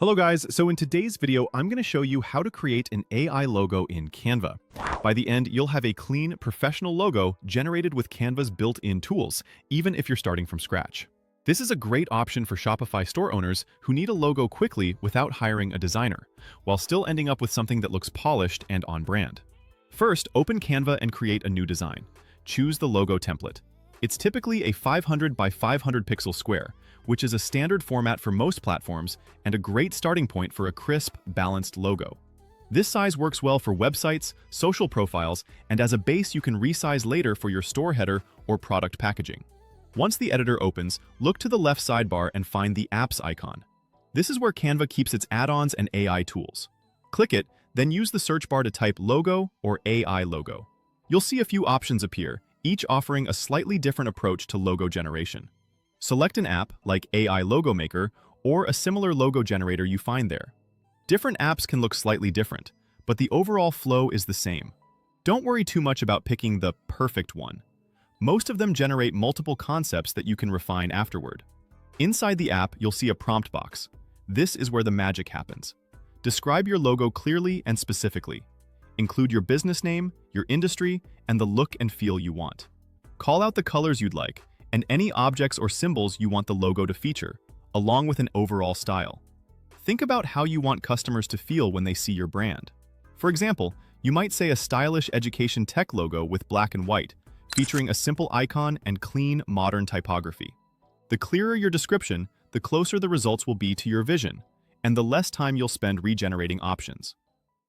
Hello guys, so in today's video, I'm going to show you how to create an AI logo in Canva. By the end, you'll have a clean, professional logo generated with Canva's built-in tools, even if you're starting from scratch. This is a great option for Shopify store owners who need a logo quickly without hiring a designer, while still ending up with something that looks polished and on brand. First, open Canva and create a new design. Choose the logo template. It's typically a 500 by 500 pixel square, which is a standard format for most platforms and a great starting point for a crisp, balanced logo. This size works well for websites, social profiles, and as a base you can resize later for your store header or product packaging. Once the editor opens, look to the left sidebar and find the Apps icon. This is where Canva keeps its add-ons and AI tools. Click it, then use the search bar to type logo or AI logo. You'll see a few options appear, each offering a slightly different approach to logo generation. Select an app, like AI Logo Maker, or a similar logo generator you find there. Different apps can look slightly different, but the overall flow is the same. Don't worry too much about picking the perfect one. Most of them generate multiple concepts that you can refine afterward. Inside the app, you'll see a prompt box. This is where the magic happens. Describe your logo clearly and specifically. Include your business name, your industry, and the look and feel you want. Call out the colors you'd like, and any objects or symbols you want the logo to feature, along with an overall style. Think about how you want customers to feel when they see your brand. For example, you might say a stylish education tech logo with black and white, featuring a simple icon and clean, modern typography. The clearer your description, the closer the results will be to your vision, and the less time you'll spend regenerating options.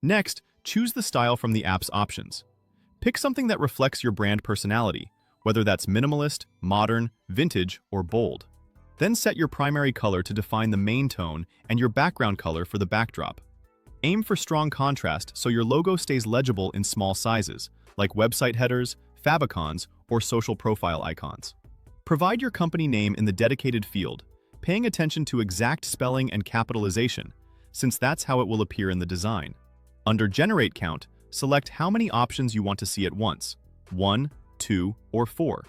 Next, choose the style from the app's options. Pick something that reflects your brand personality, whether that's minimalist, modern, vintage, or bold. Then set your primary color to define the main tone and your background color for the backdrop. Aim for strong contrast so your logo stays legible in small sizes, like website headers, favicons, or social profile icons. Provide your company name in the dedicated field, paying attention to exact spelling and capitalization, since that's how it will appear in the design. Under Generate Count, select how many options you want to see at once, 1, 2, or 4.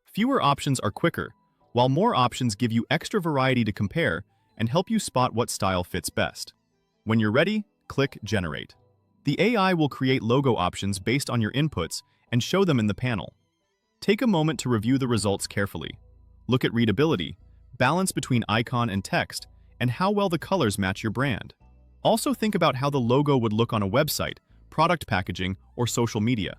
Fewer options are quicker, while more options give you extra variety to compare and help you spot what style fits best. When you're ready, click Generate. The AI will create logo options based on your inputs and show them in the panel. Take a moment to review the results carefully. Look at readability, balance between icon and text, and how well the colors match your brand. Also think about how the logo would look on a website, product packaging, or social media.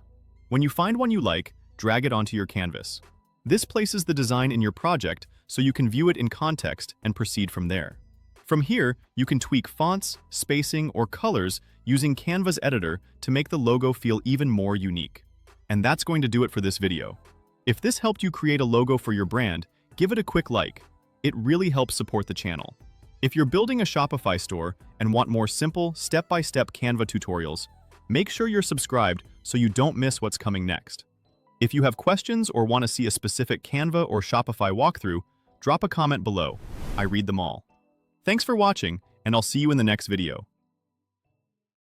When you find one you like, drag it onto your canvas. This places the design in your project so you can view it in context and proceed from there. From here, you can tweak fonts, spacing, or colors using Canva's editor to make the logo feel even more unique. And that's going to do it for this video. If this helped you create a logo for your brand, give it a quick like. It really helps support the channel. If you're building a Shopify store and want more simple, step-by-step Canva tutorials, make sure you're subscribed so you don't miss what's coming next. If you have questions or want to see a specific Canva or Shopify walkthrough, drop a comment below. I read them all. Thanks for watching, and I'll see you in the next video.